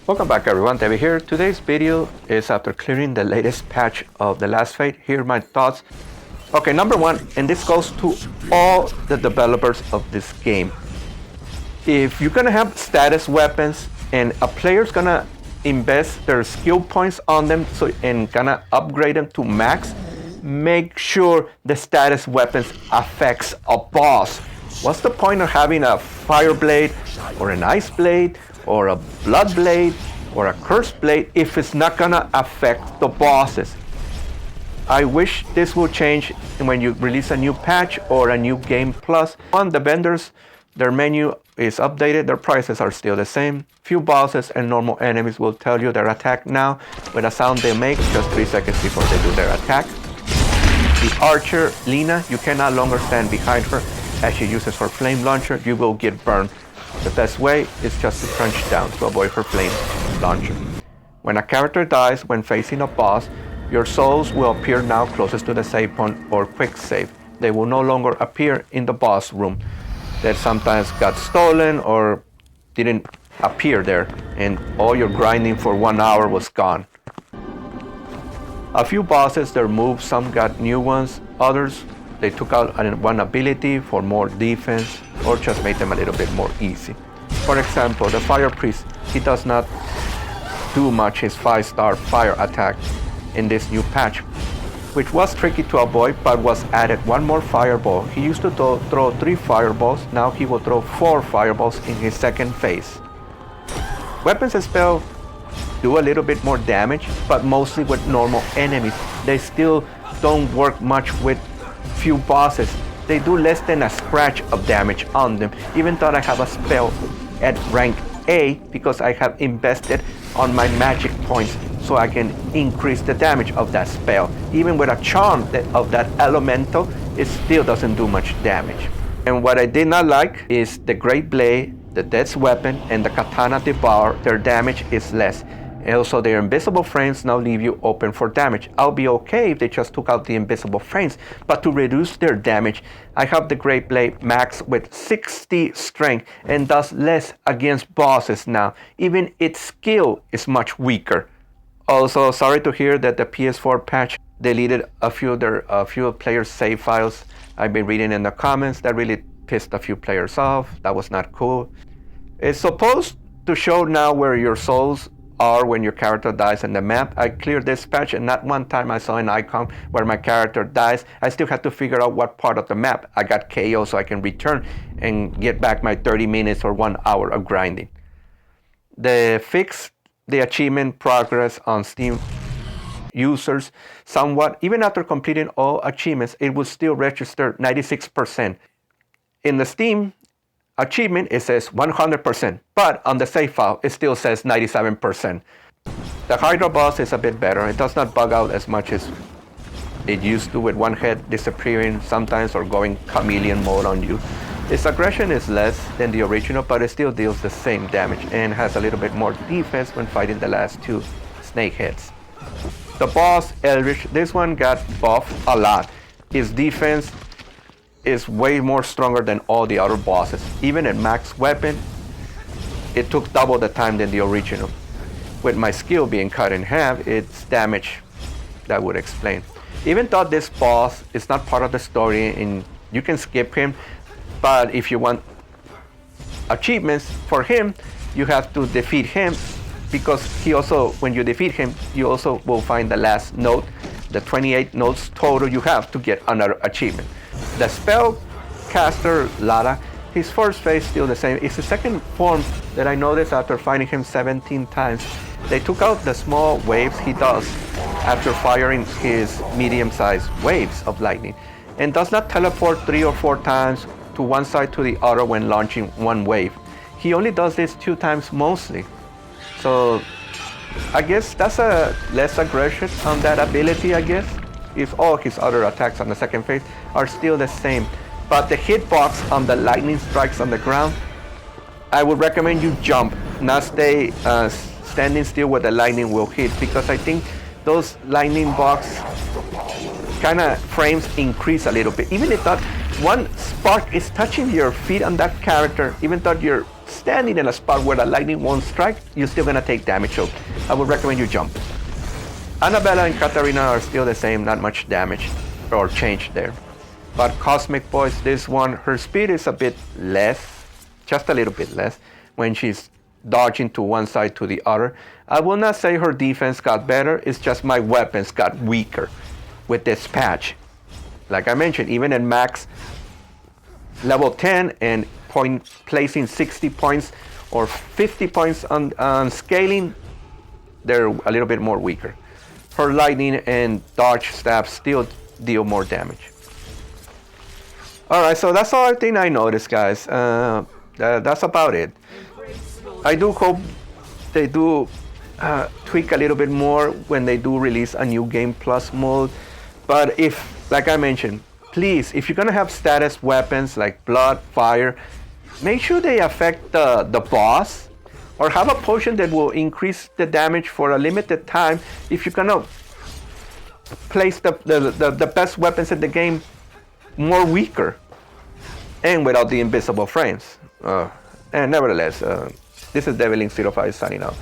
Welcome back everyone, David here. Today's video is after clearing the latest patch of the last fate. Here are my thoughts. Okay, number one, and this goes to all the developers of this game. If you're gonna have status weapons and a player's gonna invest their skill points on them and gonna upgrade them to max, make sure the status weapons affects a boss. What's the point of having a fire blade or an ice blade or a blood blade or a curse blade if it's not gonna affect the bosses? I wish this will change when you release a new patch or a new game plus. On the vendors, their menu is updated, their prices are still the same. Few bosses and normal enemies will tell you their attack now with a sound they make just 3 seconds before they do their attack. The archer, Lena, you can no longer stand behind her as she uses her flame launcher. You will get burned. The best way is just to crunch down to avoid her flame launcher. When a character dies when facing a boss, your souls will appear now closest to the save point or quick save. They will no longer appear in the boss room that sometimes got stolen or didn't appear there, and all your grinding for 1 hour was gone. A few bosses, their moves, some got new ones, others they took out one ability for more defense or just made them a little bit more easy. For example, the Fire Priest, he does not do much his 5-star fire attack in this new patch, which was tricky to avoid but was added one more fireball. He used to throw 3 fireballs, now he will throw 4 fireballs in his second phase. Weapons and spells do a little bit more damage, but mostly with normal enemies. They still don't work much with few bosses. They do less than a scratch of damage on them, even though I have a spell at rank A because I have invested on my magic points so I can increase the damage of that spell. Even with a charm of that elemental, it still doesn't do much damage. And what I did not like is the Great Blade, the Death's Weapon, and the Katana Devour. Their damage is less. And also their invisible frames now leave you open for damage. I'll be okay if they just took out the invisible frames, but to reduce their damage, I have the Great Blade max with 60 strength and does less against bosses now. Even its skill is much weaker. Also, sorry to hear that the PS4 patch deleted a few players' save files. I've been reading in the comments. That really pissed a few players off. That was not cool. It's supposed to show now where your souls are when your character dies in the map. I cleared this patch and not one time I saw an icon where my character dies. I still had to figure out what part of the map I got KO so I can return and get back my 30 minutes or 1 hour of grinding. They fixed the achievement progress on Steam users somewhat. Even after completing all achievements, it will still register 96%. In the Steam achievement, it says 100%, but on the save file, it still says 97%. The Hydra boss is a bit better. It does not bug out as much as it used to, with one head disappearing sometimes or going chameleon mode on you. Its aggression is less than the original, but it still deals the same damage and has a little bit more defense when fighting the last 2 snake heads. The boss, Eldritch, this one got buffed a lot. His defense is way more stronger than all the other bosses. Even at max weapon, it took double the time than the original. With my skill being cut in half, its damage, that would explain. Even though this boss is not part of the story and you can skip him, but if you want achievements for him, you have to defeat him, because he also, when you defeat him, you also will find the last note, the 28 notes total you have to get another achievement. The spellcaster Lara, his first phase still the same. It's the second form that I noticed after fighting him 17 times. They took out the small waves he does after firing his medium-sized waves of lightning, and does not teleport 3 or 4 times to one side to the other when launching one wave. He only does this 2 times mostly. So I guess that's a less aggression on that ability, I guess. If all his other attacks on the second phase are still the same. But the hitbox on the lightning strikes on the ground, I would recommend you jump, not stay standing still where the lightning will hit, because I think those lightning box kind of frames increase a little bit. Even if that one spark is touching your feet on that character, even though your standing in a spot where the lightning won't strike, you're still gonna take damage. So I would recommend you jump. Annabella and Katarina are still the same, not much damage or change there. But Cosmic Boys, this one, her speed is a bit less, just a little bit less, when she's dodging to one side to the other. I will not say her defense got better, it's just my weapons got weaker with this patch. Like I mentioned, even in max level 10 and placing 60 points or 50 points on scaling, they're a little bit more weaker. Her lightning and dodge stabs still deal more damage. Alright, so that's all I think I noticed, guys. That's about it. I do hope they do tweak a little bit more when they do release a new Game Plus mode. But if, like I mentioned, please, if you're gonna have status weapons like blood, fire, make sure they affect the boss, or have a potion that will increase the damage for a limited time if you're gonna place the best weapons in the game more weaker and without the invisible frames. And nevertheless, this is Deviling05 signing out.